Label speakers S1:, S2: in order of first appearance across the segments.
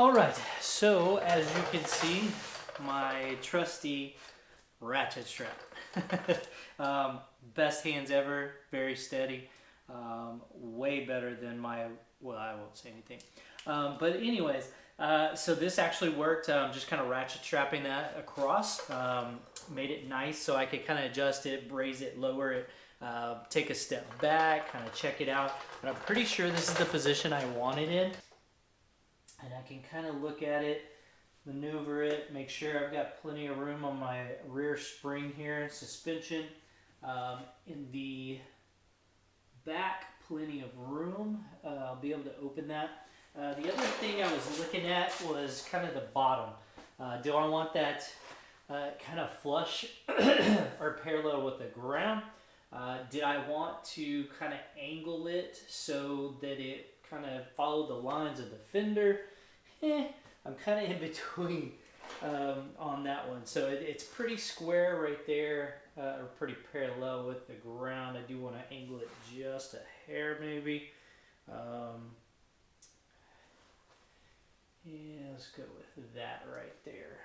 S1: All right, so as you can see, my trusty ratchet strap. Best hands ever, very steady, way better than my, well, I won't say anything. But anyways, so this actually worked, just kind of ratchet strapping that across, made it nice so I could kind of adjust it, raise it, lower it, take a step back, kind of check it out. But I'm pretty sure this is the position I want it in. And I can kind of look at it, maneuver it, make sure I've got plenty of room on my rear spring here, suspension. In the back, plenty of room. I'll be able to open that. The other thing I was looking at was kind of the bottom. Do I want that kind of flush or parallel with the ground? Did I want to kind of angle it so that it kind of followed the lines of the fender? I'm kind of in between on that one. So it's pretty square right there, or pretty parallel with the ground. I do want to angle it just a hair maybe. Yeah, let's go with that right there.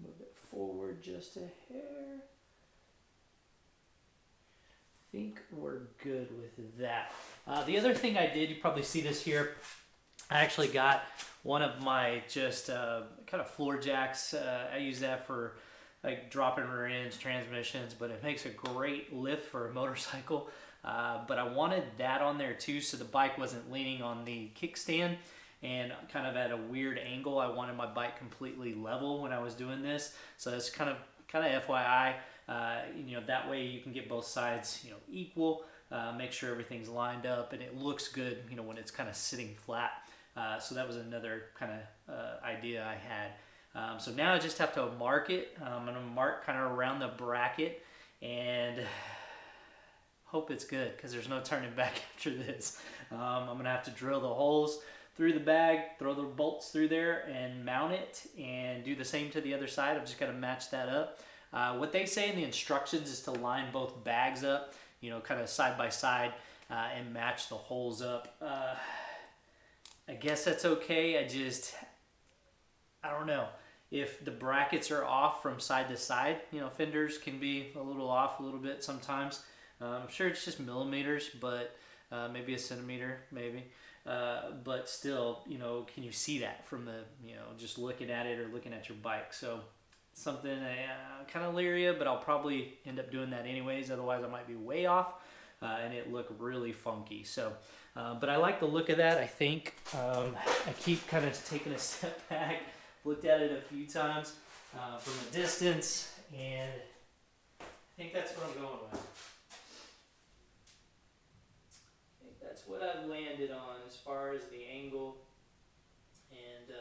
S1: Move it forward just a hair. I think we're good with that. The other thing I did, you probably see this here, I actually got one of my just kind of floor jacks. I use that for like dropping rear ends, transmissions, but it makes a great lift for a motorcycle. But I wanted that on there too, so the bike wasn't leaning on the kickstand and kind of at a weird angle. I wanted my bike completely level when I was doing this, so that's kind of FYI. That way you can get both sides, equal. Make sure everything's lined up and it looks good, when it's kind of sitting flat. So that was another kind of idea I had. So now I just have to mark it. I'm going to mark kind of around the bracket and hope it's good, because there's no turning back after this. I'm going to have to drill the holes through the bag, throw the bolts through there and mount it, and do the same to the other side. I've just got to match that up. What they say in the instructions is to line both bags up, kind of side by side, and match the holes up. I guess that's okay. I don't know. If the brackets are off from side to side, fenders can be a little off a little bit sometimes. I'm sure it's just millimeters, but maybe a centimeter, maybe. But still, can you see that from the, just looking at it or looking at your bike? So something I'm kind of leery of, but I'll probably end up doing that anyways. Otherwise, I might be way off and it look really funky. So, but I like the look of that. I think I keep kind of taking a step back, looked at it a few times from a distance, and I think that's what I'm going with. That's what I've landed on as far as the angle and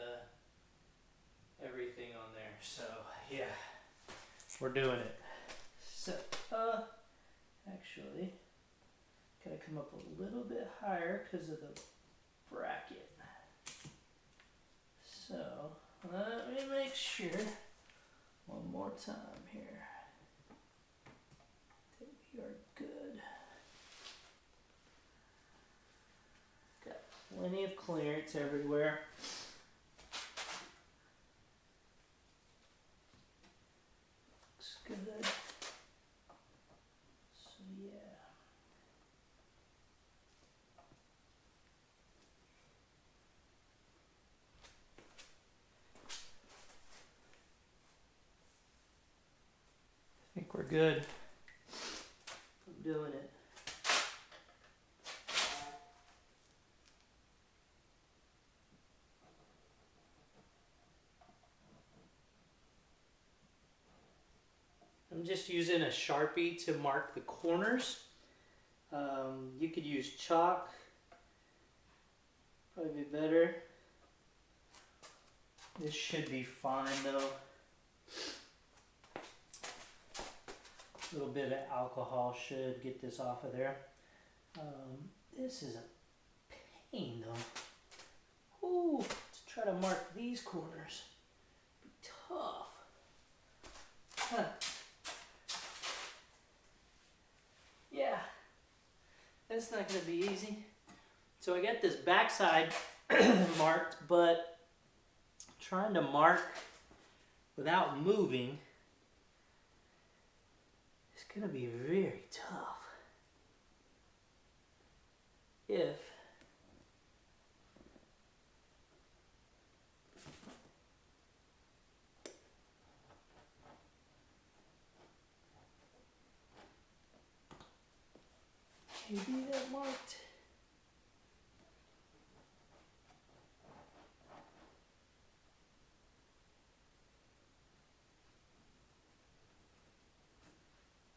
S1: everything on there. So yeah, we're doing it. So actually gotta come up a little bit higher because of the bracket. So let me make sure one more time here that we are good. Plenty of clearance everywhere. Looks good. So yeah. I think we're good. I'm doing it. I'm just using a Sharpie to mark the corners. You could use chalk, probably be better. This should be fine though. A little bit of alcohol should get this off of there. This is a pain though. Ooh, to try to mark these corners. Be tough. Huh. Yeah, that's not going to be easy. So I got this backside marked, but trying to mark without moving is going to be very tough. If maybe that marked.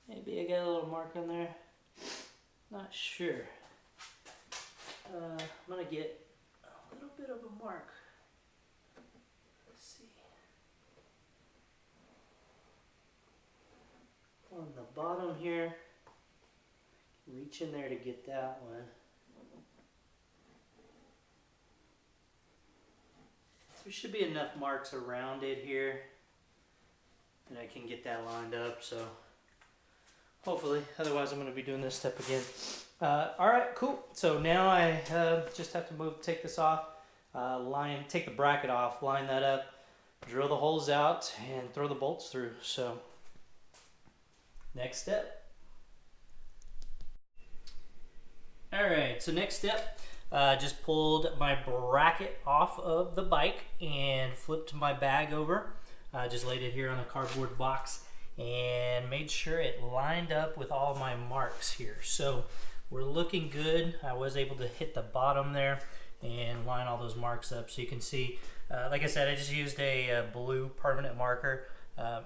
S1: Maybe I got a little mark on there. Not sure. I'm gonna get a little bit of a mark. Let's see. On the bottom here. Reach in there to get that one. There should be enough marks around it here that I can get that lined up, so hopefully, otherwise I'm going to be doing this step again. Alright, cool. So now I just have to take this off, take the bracket off, line that up, drill the holes out, and throw the bolts through. So, next step. Alright, so next step, just pulled my bracket off of the bike and flipped my bag over. Just laid it here on a cardboard box and made sure it lined up with all my marks here. So we're looking good. I was able to hit the bottom there and line all those marks up. So you can see, like I said, I just used a blue permanent marker.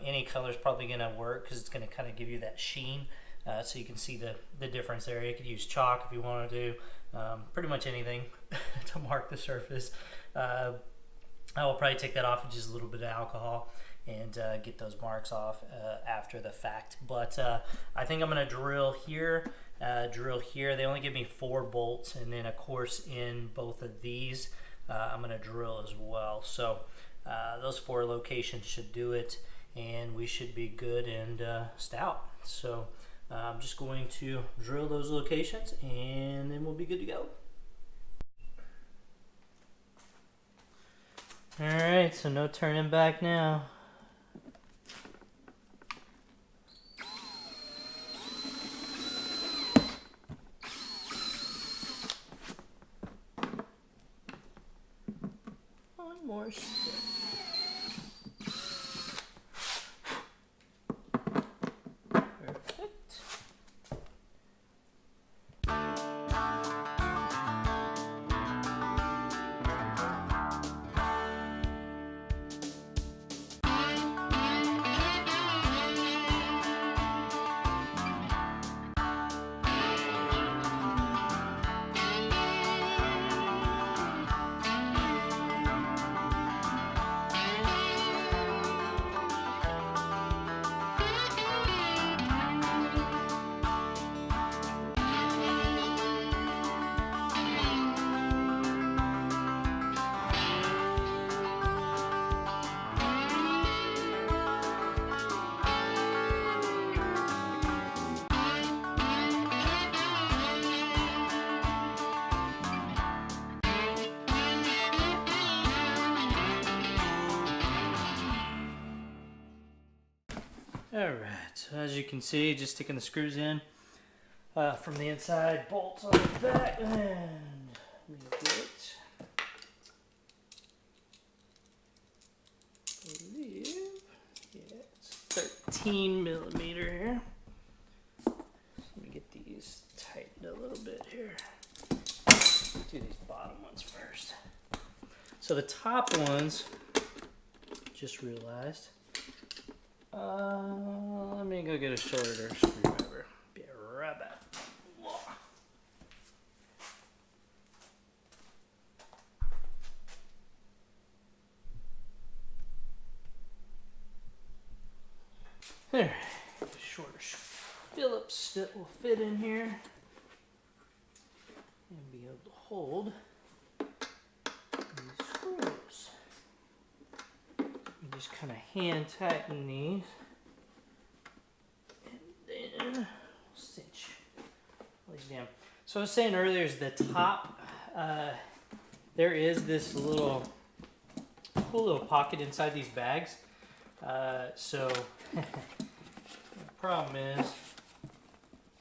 S1: Any color is probably going to work because it's going to kind of give you that sheen. So you can see the difference there. You could use chalk if you want to do pretty much anything to mark the surface. I will probably take that off with just a little bit of alcohol and get those marks off after the fact. But I think I'm going to drill here, They only give me 4 bolts, and then of course in both of these I'm going to drill as well. So those 4 locations should do it, and we should be good and stout. So I'm just going to drill those locations and then we'll be good to go. Alright, so no turning back now. One more step. Alright, so as you can see, just sticking the screws in from the inside, bolts on the back, and make it, I believe, yeah, it's 13 millimeter here. So let me get these tightened a little bit here. Do these bottom ones first. So the top ones, just realized, let me go get a shorter screwdriver. Be right back. There, shorter Phillips that will fit in here and be able to hold these screws. You just kind of hand tighten these and then cinch these down. So I was saying earlier is the top there is this little cool little pocket inside these bags. So the problem is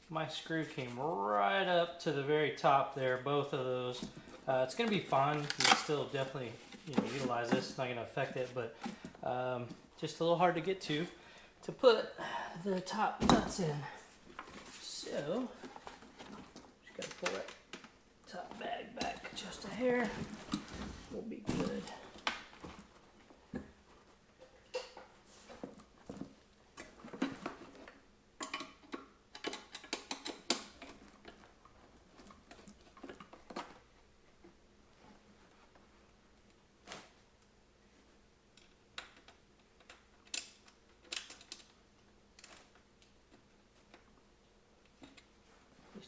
S1: my screw came right up to the very top there, both of those. It's going to be fine. You can still definitely utilize this. It's not going to affect it, but just a little hard to get to put the top nuts in. So just got to pull that top bag back just a hair. We'll be good.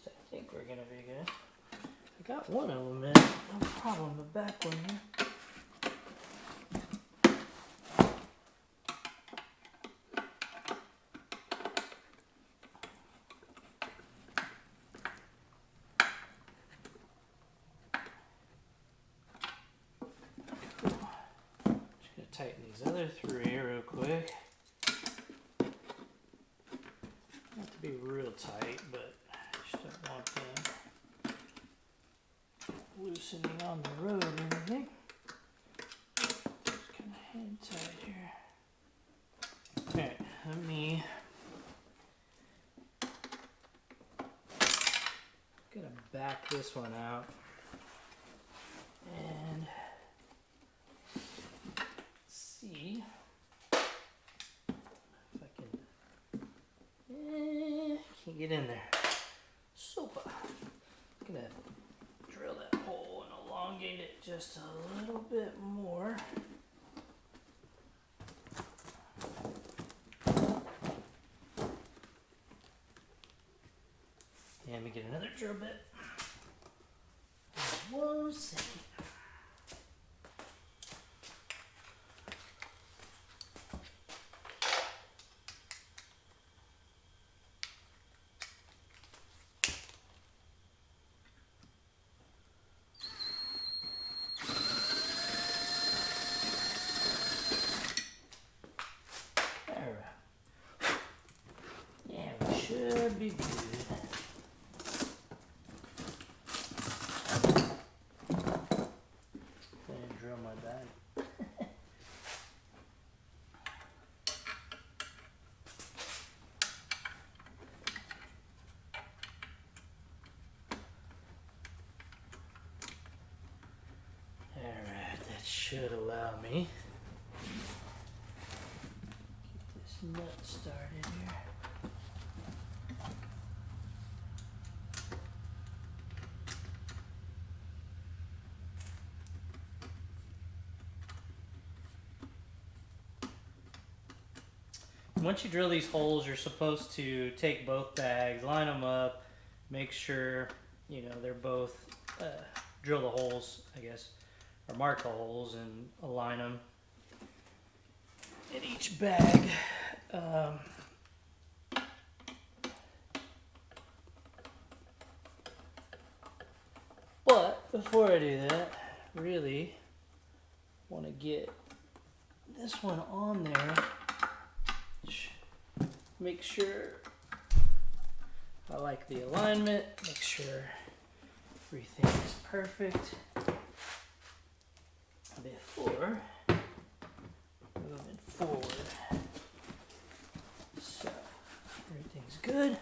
S1: I think we're gonna be good. I got one of them in, no problem. The back one here. Just gonna tighten these other three real quick. Not to be real tight, but just don't want them loosening on the road or anything. Just kind of hand tight here. Alright, let me gonna back this one out and see if I can. Can't get in there. Super. I'm gonna drill that hole and elongate it just a little bit more. And let me get another drill bit. 1 second. Should be good. And drill my bag. Alright, that should allow me. Get this nut started here. Once you drill these holes, you're supposed to take both bags, line them up, make sure they're both drill the holes, I guess, or mark the holes and align them in each bag. But before I do that, really want to get this one on there. Make sure I like the alignment, make sure everything is perfect before moving forward. So everything's good.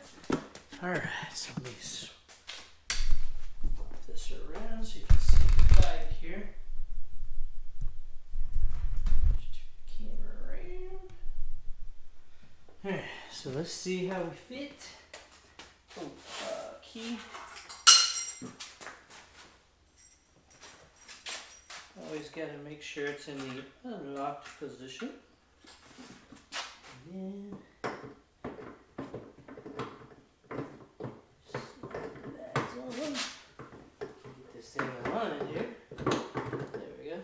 S1: Alright, so let me flip this around so you can see the bike here. Just turn the camera around. Alright, so let's see how we fit. Oh, key. Always got to make sure it's in the unlocked position. And then slide the bags on. Get this thing aligned here. There we go.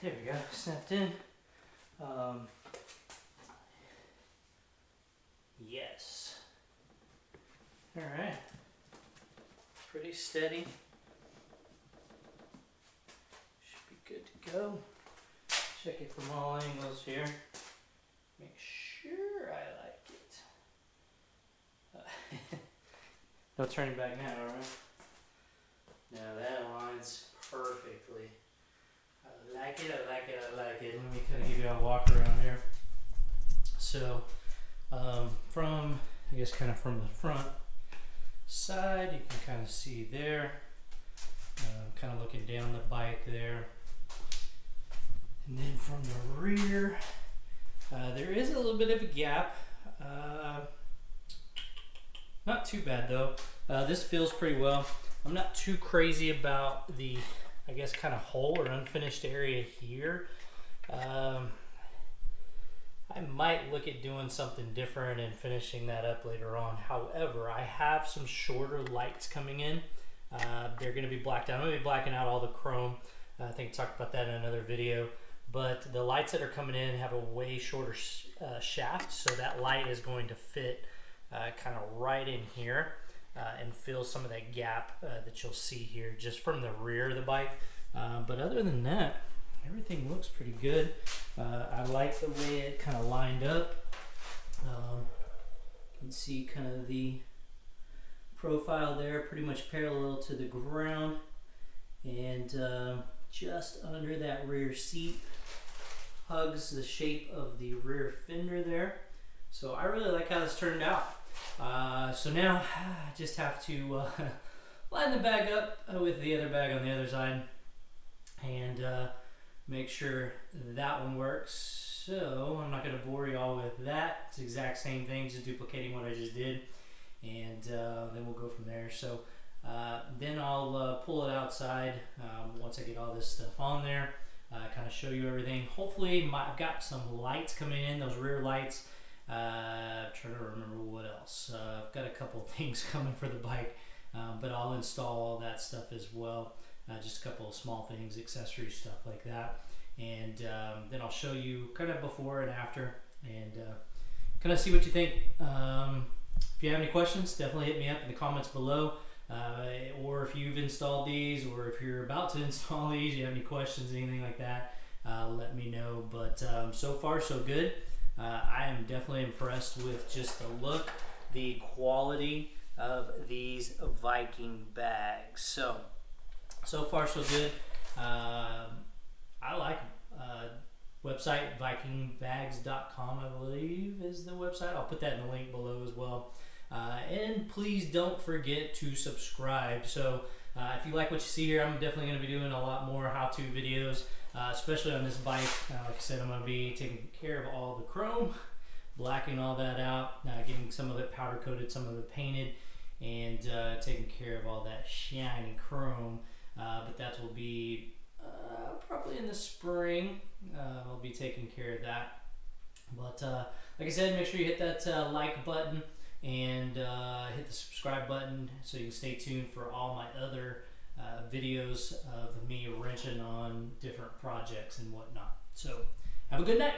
S1: there we go, snapped in. Yes. All right. Pretty steady. Should be good to go. Check it from all angles here. Make sure I like it. No turning back now, alright? No, that aligns perfectly. I like it, I like it, I like it. Let me kind of give you a walk around here. So, from, I guess kind of from the front side, you can kind of see there. Kind of looking down the bike there. And then from the rear, there is a little bit of a gap. Not too bad though. This feels pretty well. I'm not too crazy about the, I guess, kind of hole or unfinished area here. I might look at doing something different and finishing that up later on. However, I have some shorter lights coming in. They're going to be blacked out. I'm going to be blacking out all the chrome. I think I talked about that in another video. But the lights that are coming in have a way shorter shaft, so that light is going to fit kind of right in here and fill some of that gap that you'll see here just from the rear of the bike. But other than that, everything looks pretty good. I like the way it kind of lined up. You can see kind of the profile there, pretty much parallel to the ground, and just under that rear seat hugs the shape of the rear fender there. So I really like how this turned out. So now I just have to line the bag up with the other bag on the other side and make sure that one works. So I'm not going to bore y'all with that. It's the exact same thing, just duplicating what I just did, and then we'll go from there. So then I'll pull it outside once I get all this stuff on there, kind of show you everything. Hopefully I've got some lights coming in, those rear lights. I'm trying to remember what else. I've got a couple things coming for the bike, but I'll install all that stuff as well. Just a couple of small things, accessory stuff like that. And then I'll show you kind of before and after, and kind of see what you think. If you have any questions, definitely hit me up in the comments below. Or if you've installed these, or if you're about to install these, you have any questions, anything like that, let me know. But so far so good. I am definitely impressed with just the look, the quality of these Viking bags. So far so good. I like them. Website vikingbags.com, I believe, is the website. I'll put that in the link below as well. And please don't forget to subscribe. So if you like what you see here, I'm definitely going to be doing a lot more how-to videos, especially on this bike. Like I said, I'm going to be taking care of all the chrome, blacking all that out, getting some of it powder coated, some of it painted, and taking care of all that shiny chrome. But that will be probably in the spring. I'll be taking care of that. But like I said, make sure you hit that like button and hit the subscribe button so you can stay tuned for all my other videos of me wrenching on different projects and whatnot. So have a good night.